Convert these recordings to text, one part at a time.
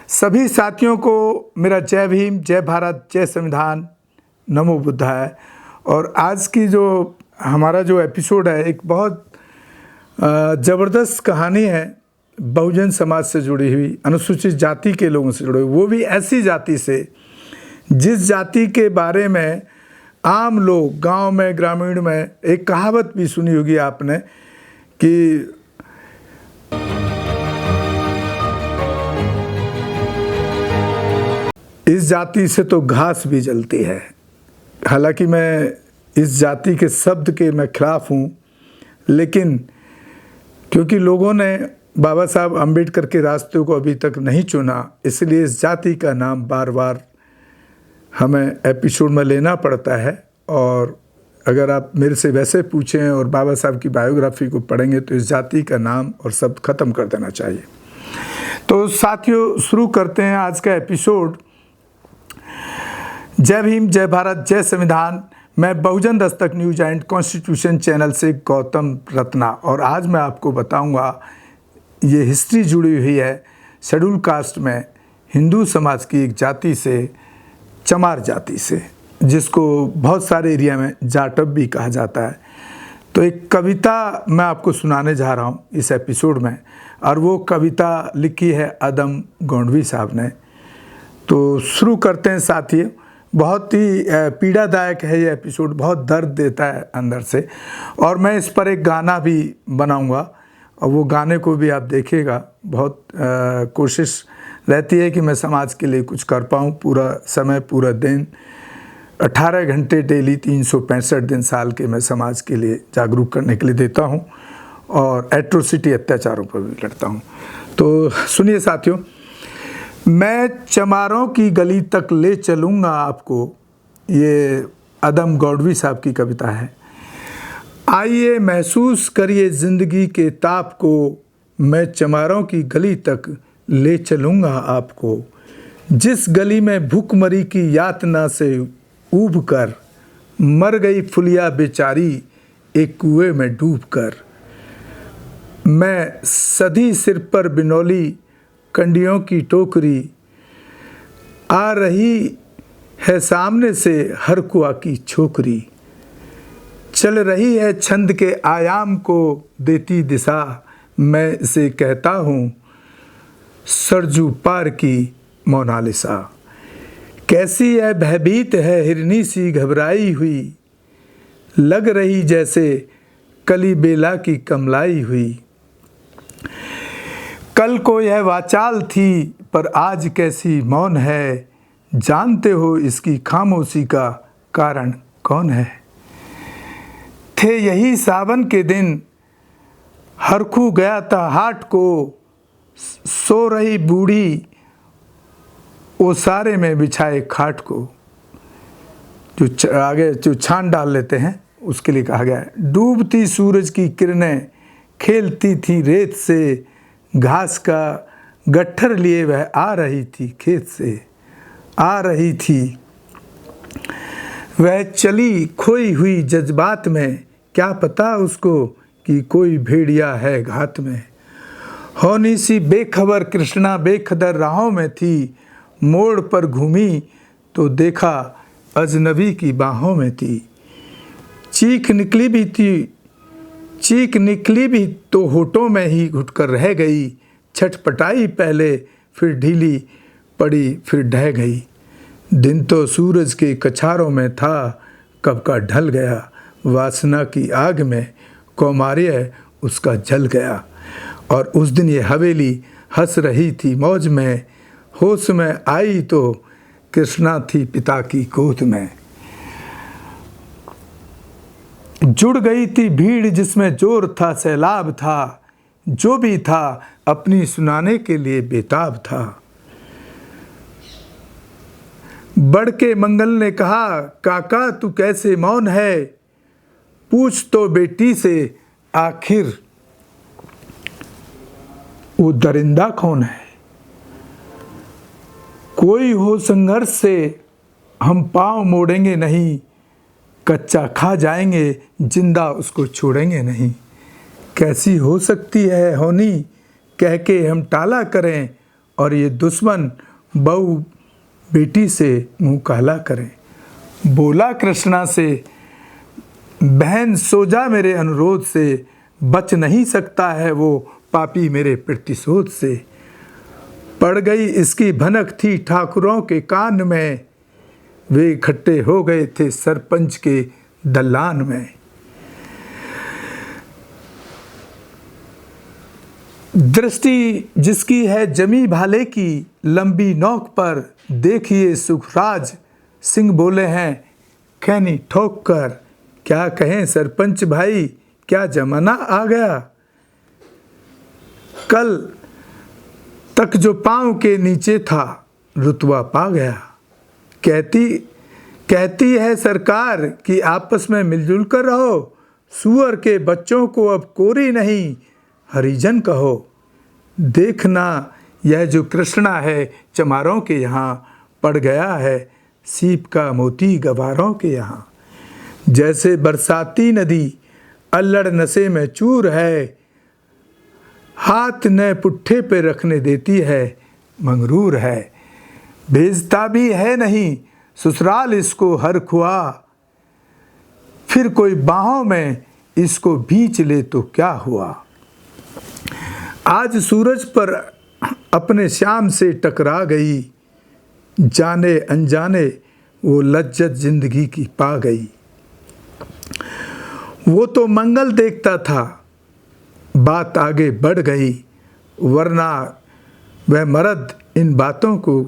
सभी साथियों को मेरा जय भीम, जय भारत, जय संविधान, नमो बुद्धाय। और आज की जो हमारा जो एपिसोड है, एक बहुत ज़बरदस्त कहानी है बहुजन समाज से जुड़ी हुई, अनुसूचित जाति के लोगों से जुड़ी हुई, वो भी ऐसी जाति से जिस जाति के बारे में आम लोग गांव में, ग्रामीण में एक कहावत भी सुनी होगी आपने कि इस जाति से तो घास भी जलती है। हालांकि मैं इस जाति के शब्द के मैं खिलाफ हूँ, लेकिन क्योंकि लोगों ने बाबा साहब अम्बेडकर के रास्ते को अभी तक नहीं चुना, इसलिए इस जाति का नाम बार बार हमें एपिसोड में लेना पड़ता है। और अगर आप मेरे से वैसे पूछें और बाबा साहब की बायोग्राफी को पढ़ेंगे तो इस जाति का नाम और शब्द ख़त्म कर देना चाहिए। तो साथियों, शुरू करते हैं आज का एपिसोड। जय भीम, जय भारत, जय संविधान। मैं बहुजन Dastak news and constitution channel से गौतम रत्ना, और आज मैं आपको बताऊंगा, ये हिस्ट्री जुड़ी हुई है शेड्यूल कास्ट में हिंदू समाज की एक जाति से, चमार जाति से, जिसको बहुत सारे एरिया में जाटव भी कहा जाता है। तो एक कविता मैं आपको सुनाने जा रहा हूँ इस एपिसोड में, और वो कविता लिखी है अदम गोंडवी साहब ने। तो शुरू करते हैं साथियों। बहुत ही पीड़ादायक है ये एपिसोड, बहुत दर्द देता है अंदर से, और मैं इस पर एक गाना भी बनाऊंगा और वो गाने को भी आप देखिएगा। बहुत कोशिश रहती है कि मैं समाज के लिए कुछ कर पाऊँ। पूरा समय, पूरा दिन, 18 घंटे डेली, 365 दिन साल के मैं समाज के लिए जागरूक करने के लिए देता हूँ और एट्रोसिटी, अत्याचारों पर भी लड़ता हूँ। तो सुनिए साथियों। मैं चमारों की गली तक ले चलूँगा आपको, ये अदम गोंडवी साहब की कविता है। आइए महसूस करिए ज़िंदगी के ताप को, मैं चमारों की गली तक ले चलूँगा आपको। जिस गली में भूखमरी की यातना से ऊब कर मर गई फुलिया बेचारी एक कुएं में डूब कर। मैं सधी सिर पर बिनौली कंडियों की टोकरी, आ रही है सामने से हर कुआ की छोकरी। चल रही है छंद के आयाम को देती दिशा, मैं इसे कहता हूँ सरजू पार की मोनालिसा। कैसी है भयभीत है हिरनी सी घबराई हुई, लग रही जैसे कली बेला की कमलाई हुई। कल को यह वाचाल थी पर आज कैसी मौन है, जानते हो इसकी खामोशी का कारण कौन है। थे यही सावन के दिन हरखू गया था हाट को, सो रही बूढ़ी वो सारे में बिछाए खाट को। जो आगे जो छान डाल लेते हैं उसके लिए कहा गया है। डूबती सूरज की किरणें खेलती थी रेत से, घास का गट्ठर लिए वह आ रही थी खेत से, आ रही थी वह चली खोई हुई जज्बात में, क्या पता उसको कि कोई भेड़िया है घात में। होनी सी बेखबर कृष्णा बेखदर राहों में थी, मोड़ पर घूमी तो देखा अजनबी की बाहों में थी। चीख निकली भी तो होठों में ही घुटकर रह गई, छटपटाई पहले फिर ढीली पड़ी फिर ढह गई। दिन तो सूरज के कछारों में था, कब का ढल गया, वासना की आग में कौमार्य उसका जल गया। और उस दिन ये हवेली हंस रही थी मौज में, होश में आई तो कृष्णा थी पिता की गोद में। जुड़ गई थी भीड़ जिसमें जोर था, सैलाब था, जो भी था अपनी सुनाने के लिए बेताब था। बढ़ के मंगल ने कहा, काका तू कैसे मौन है, पूछ तो बेटी से आखिर वो दरिंदा कौन है। कोई हो संघर्ष से हम पांव मोड़ेंगे नहीं, कच्चा खा जाएंगे जिंदा उसको छोड़ेंगे नहीं। कैसी हो सकती है होनी कह के हम टाला करें, और ये दुश्मन बहू बेटी से मुंह काला करें। बोला कृष्णा से, बहन सो जा मेरे अनुरोध से, बच नहीं सकता है वो पापी मेरे प्रतिशोध से। पड़ गई इसकी भनक थी ठाकुरों के कान में, वे इकट्ठे हो गए थे सरपंच के दलान में। दृष्टि जिसकी है जमी भाले की, लंबी नोक पर देखिए सुखराज सिंह बोले हैं खैनी ठोक कर। क्या कहें सरपंच भाई, क्या जमाना आ गया। कल तक जो पांव के नीचे था रुतबा पा गया। कहती है सरकार कि आपस में मिलजुल कर रहो, सुअर के बच्चों को अब कोरी नहीं हरिजन कहो। देखना यह जो कृष्णा है चमारों के यहाँ, पड़ गया है सीप का मोती गवारों के यहाँ। जैसे बरसाती नदी अल्लड़ नशे में चूर है, हाथ न पुट्ठे पे रखने देती है मंगरूर है। भेजता भी है नहीं ससुराल इसको हर खुआ, फिर कोई बाहों में इसको भींच ले तो क्या हुआ। आज सूरज पर अपने श्याम से टकरा गई, जाने अनजाने वो लज्जत जिंदगी की पा गई। वो तो मंगल देखता था, बात आगे बढ़ गई, वरना वह मर्द इन बातों को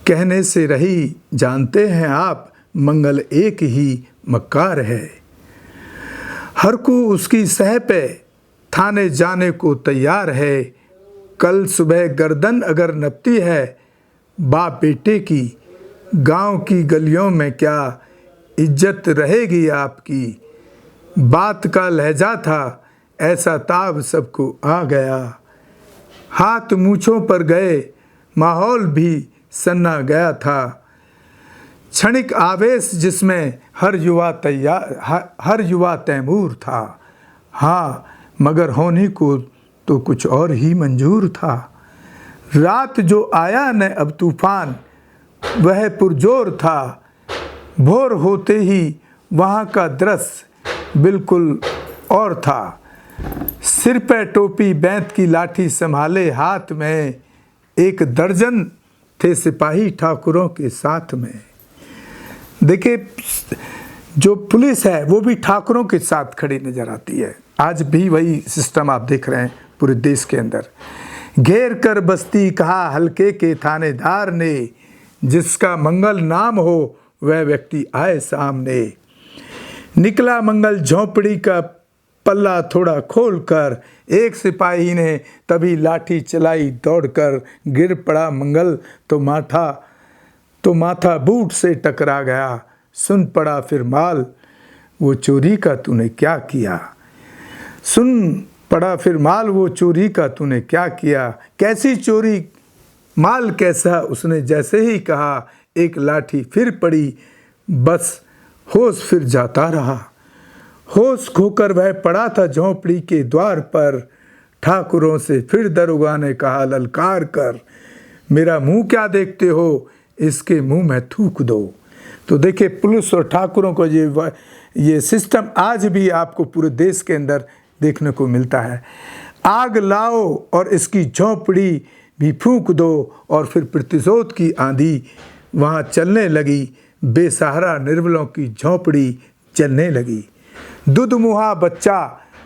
कहने से रही। जानते हैं आप मंगल एक ही मक्कार है, हर को उसकी सह पे थाने जाने को तैयार है। कल सुबह गर्दन अगर नपती है बाप बेटे की, गांव की गलियों में क्या इज्जत रहेगी आपकी। बात का लहजा था ऐसा ताब सबको आ गया, हाथ मूँछों पर गए माहौल भी सन्ना गया था। क्षणिक आवेश जिसमें हर युवा तैमूर था। हाँ मगर होने को तो कुछ और ही मंजूर था। रात जो आया न अब तूफान वह पुरजोर था, भोर होते ही वहाँ का दृश्य बिल्कुल और था। सिर पे टोपी बैंत की लाठी संभाले हाथ में, एक दर्जन थे सिपाही ठाकुरों के साथ में। देखिए जो पुलिस है वो भी ठाकुरों के साथ खड़ी नजर आती है। आज भी वही सिस्टम आप देख रहे हैं पूरे देश के अंदर। घेर कर बस्ती कहा हल्के के थानेदार ने, जिसका मंगल नाम हो वह व्यक्ति आए सामने। निकला मंगल झोंपड़ी का पल्ला थोड़ा खोल कर, एक सिपाही ने तभी लाठी चलाई दौड़कर। गिर पड़ा मंगल तो माथा बूट से टकरा गया। सुन पड़ा फिर माल वो चोरी का तूने क्या किया। सुन पड़ा फिर माल वो चोरी का तूने क्या किया। कैसी चोरी माल कैसा, उसने जैसे ही कहा एक लाठी फिर पड़ी, बस होश फिर जाता रहा। होश खोकर वह पड़ा था झोंपड़ी के द्वार पर। ठाकुरों से फिर दरोगा ने कहा ललकार कर, मेरा मुंह क्या देखते हो, इसके मुंह में थूक दो। तो देखिए पुलिस और ठाकुरों को ये सिस्टम आज भी आपको पूरे देश के अंदर देखने को मिलता है। आग लाओ और इसकी झोंपड़ी भी फूंक दो, और फिर प्रतिशोध की आंधी वहाँ चलने लगी। बेसहारा निर्बलों की झोंपड़ी चलने लगी। दुधमुहा बच्चा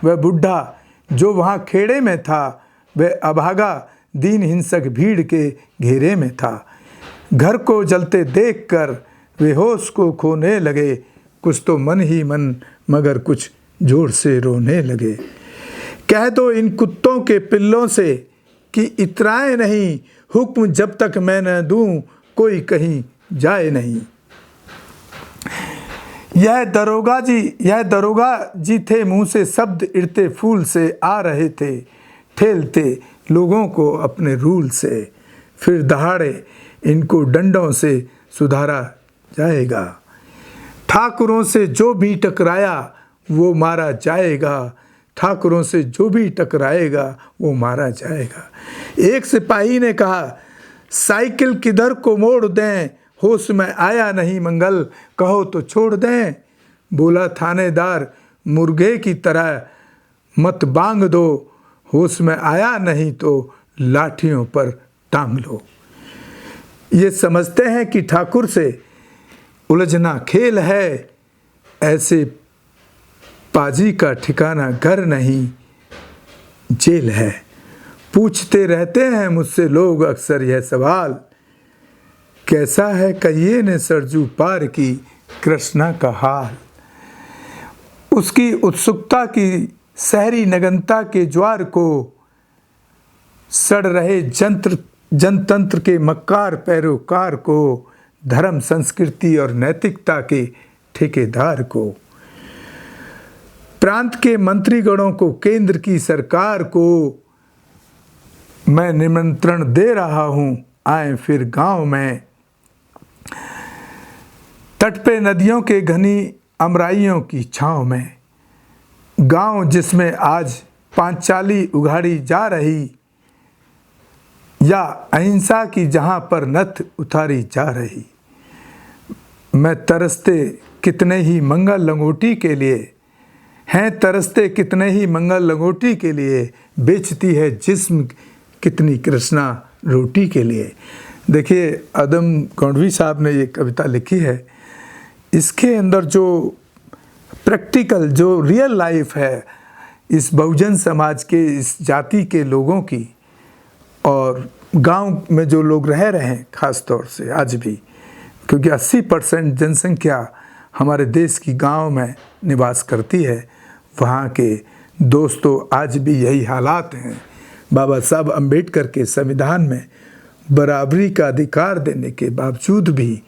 वह बुढ़ा जो वहाँ खेड़े में था, वह अभागा दीन हिंसक भीड़ के घेरे में था। घर को जलते देखकर वे होश को खोने लगे। कुछ तो मन ही मन मगर कुछ जोर से रोने लगे। कह दो इन कुत्तों के पिल्लों से कि इतराए नहीं, हुक्म जब तक मैं न दूं कोई कहीं जाए नहीं। यह दरोगा जी थे, मुंह से शब्द इड़ते फूल से आ रहे थे, ठेलते लोगों को अपने रूल से। फिर दहाड़े इनको डंडों से सुधारा जाएगा। ठाकुरों से जो भी टकराया वो मारा जाएगा। ठाकुरों से जो भी टकराएगा वो मारा जाएगा। एक सिपाही ने कहा, साइकिल किधर को मोड़ दें, होश में आया नहीं मंगल, कहो तो छोड़ दें। बोला थानेदार, मुर्गे की तरह मत बांग दो, होश में आया नहीं तो लाठियों पर टांग लो। ये समझते हैं कि ठाकुर से उलझना खेल है, ऐसे पाजी का ठिकाना घर नहीं जेल है। पूछते रहते हैं मुझसे लोग अक्सर यह सवाल, कैसा है कहिए ने सरजू पार की कृष्णा का हाल। उसकी उत्सुकता की शहरी नगनता के ज्वार को सड़ रहे जनतंत्र के मक्कार पैरोकार को, धर्म संस्कृति और नैतिकता के ठेकेदार को, प्रांत के मंत्रीगणों को, केंद्र की सरकार को मैं निमंत्रण दे रहा हूं, आए फिर गांव में। तट पे नदियों के घनी अमराइयों की छांव में, गांव जिसमें आज पांचाली उघाड़ी जा रही, या अहिंसा की जहां पर नथ उतारी जा रही। मैं तरसते कितने ही मंगल लंगोटी के लिए, हैं तरसते कितने ही मंगल लंगोटी के लिए, बेचती है जिस्म कितनी कृष्णा रोटी के लिए। देखिए, आदम गौंडवी साहब ने ये कविता लिखी है। इसके अंदर जो प्रैक्टिकल, जो रियल लाइफ है इस बहुजन समाज के, इस जाति के लोगों की, और गांव में जो लोग रह रहे हैं ख़ास तौर से आज भी, क्योंकि 80% जनसंख्या हमारे देश की गांव में निवास करती है, वहाँ के दोस्तों आज भी यही हालात हैं। बाबा साहब अम्बेडकर के संविधान में बराबरी का अधिकार देने के बावजूद भी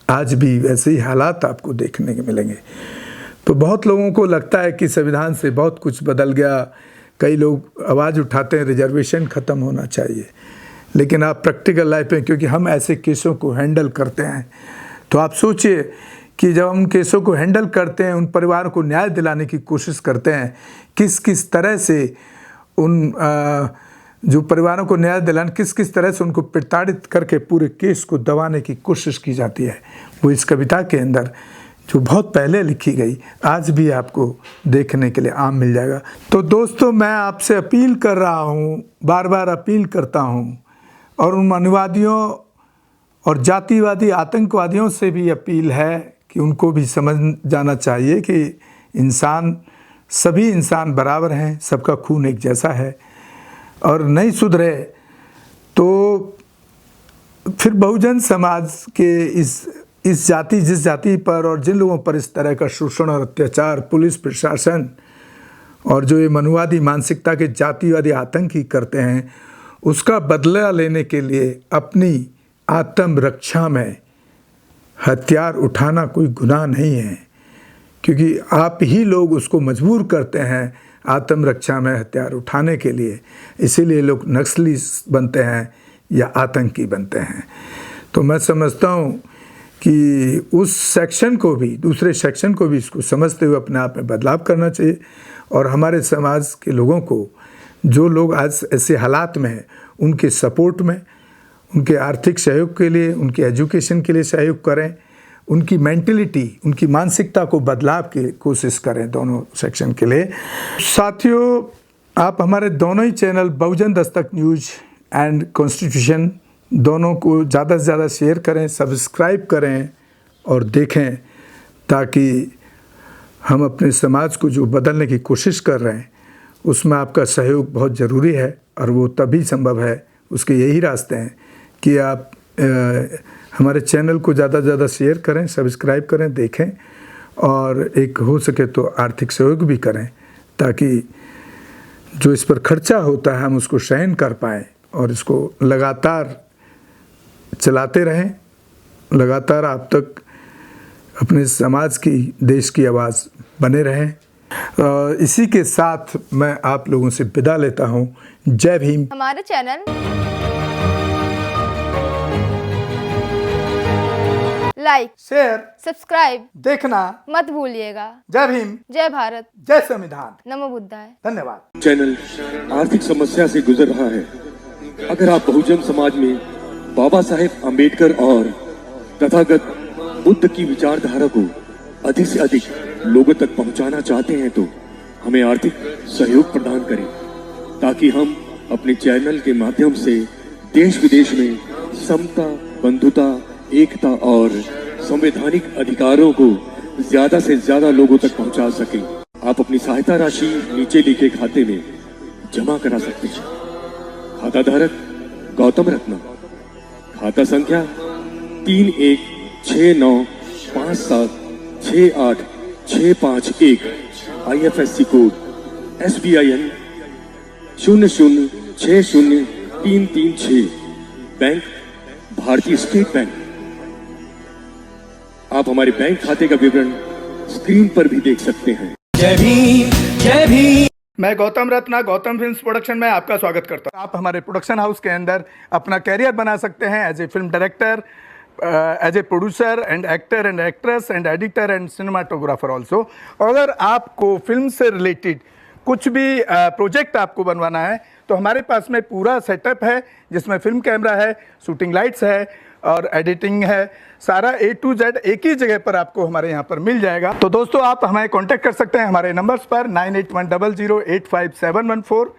आज भी वैसे ही हालात आपको देखने के मिलेंगे। तो बहुत लोगों को लगता है कि संविधान से बहुत कुछ बदल गया। कई लोग आवाज़ उठाते हैं रिजर्वेशन ख़त्म होना चाहिए, लेकिन आप प्रैक्टिकल लाइफ में, क्योंकि हम ऐसे केसों को हैंडल करते हैं, तो आप सोचिए कि जब हम केसों को हैंडल करते हैं, उन परिवारों को न्याय दिलाने की कोशिश करते हैं, किस किस तरह से उन जो परिवारों को न्याय दिलाने, किस किस तरह से उनको प्रताड़ित करके पूरे केस को दबाने की कोशिश की जाती है, वो इस कविता के अंदर जो बहुत पहले लिखी गई आज भी आपको देखने के लिए आम मिल जाएगा। तो दोस्तों, मैं आपसे अपील कर रहा हूँ, बार बार अपील करता हूँ, और उन मनुवादियों और जातिवादी आतंकवादियों से भी अपील है कि उनको भी समझ जाना चाहिए कि इंसान, सभी इंसान बराबर हैं, सबका खून एक जैसा है, और नहीं सुधरे तो फिर बहुजन समाज के इस जाति, जिस जाति पर और जिन लोगों पर इस तरह का शोषण और अत्याचार पुलिस प्रशासन और जो ये मनुवादी मानसिकता के जातिवादी आतंकी करते हैं, उसका बदला लेने के लिए अपनी आत्मरक्षा में हथियार उठाना कोई गुनाह नहीं है, क्योंकि आप ही लोग उसको मजबूर करते हैं आत्मरक्षा में हथियार उठाने के लिए। इसीलिए लोग नक्सली बनते हैं या आतंकी बनते हैं। तो मैं समझता हूँ कि उस सेक्शन को भी, दूसरे सेक्शन को भी इसको समझते हुए अपने आप में बदलाव करना चाहिए, और हमारे समाज के लोगों को, जो लोग आज ऐसे हालात में हैं, उनके सपोर्ट में, उनके आर्थिक सहयोग के लिए, उनके एजुकेशन के लिए सहयोग करें, उनकी मेंटलिटी, उनकी मानसिकता को बदलाव की कोशिश करें दोनों सेक्शन के लिए। साथियों, आप हमारे दोनों ही channel Bahujan Dastak news and constitution दोनों को ज़्यादा से ज़्यादा शेयर करें, सब्सक्राइब करें और देखें, ताकि हम अपने समाज को जो बदलने की कोशिश कर रहे हैं उसमें आपका सहयोग बहुत ज़रूरी है, और वो तभी संभव है, उसके यही रास्ते हैं कि आप हमारे चैनल को ज़्यादा से ज़्यादा शेयर करें, सब्सक्राइब करें, देखें, और एक हो सके तो आर्थिक सहयोग भी करें, ताकि जो इस पर खर्चा होता है हम उसको सहन कर पाएँ और इसको लगातार चलाते रहें, लगातार आप तक अपने समाज की, देश की आवाज़ बने रहें। इसी के साथ मैं आप लोगों से विदा लेता हूं। जय भीम। हमारे चैनल लाइक, शेयर, सब्सक्राइब देखना मत भूलिएगा। जय भीम, जय भारत, जय संविधान, नमो बुद्धाय। धन्यवाद। चैनल आर्थिक समस्या से गुजर रहा है। अगर आप बहुजन समाज में बाबा साहेब अम्बेडकर और तथागत बुद्ध की विचारधारा को अधिक से अधिक लोगों तक पहुंचाना चाहते हैं तो हमें आर्थिक सहयोग प्रदान करें, ताकि हम अपने चैनल के माध्यम से देश विदेश में समता, बंधुता, एकता और संवैधानिक अधिकारों को ज्यादा से ज्यादा लोगों तक पहुंचा सकें। आप अपनी सहायता राशि नीचे लिखे खाते में जमा करा सकते हैं। खाता धारक गौतम रत्ना, खाता संख्या 3169576865 IFSC कोड SBIN 0060336, बैंक भारतीय स्टेट बैंक। आप हमारे बैंक खाते का विवरण स्क्रीन पर भी देख सकते हैं। जय भीम, जय भीम। मैं गौतम रत्ना, गौतम फिल्म्स प्रोडक्शन में आपका स्वागत करता हूं। आप हमारे प्रोडक्शन हाउस के अंदर अपना कैरियर बना सकते हैं as a film director, as a producer and actor and actress and editor and cinematographer also. अगर आपको फिल्म से रिलेटेड कुछ भी प्रोजेक्ट आपको बनवाना है तो हमारे पास में पूरा सेटअप है, जिसमें फिल्म कैमरा है, शूटिंग लाइट्स है और एडिटिंग है। सारा A to Z एक ही जगह पर आपको हमारे यहाँ पर मिल जाएगा। तो दोस्तों, आप हमें कांटेक्ट कर सकते हैं हमारे नंबर्स पर 9810085714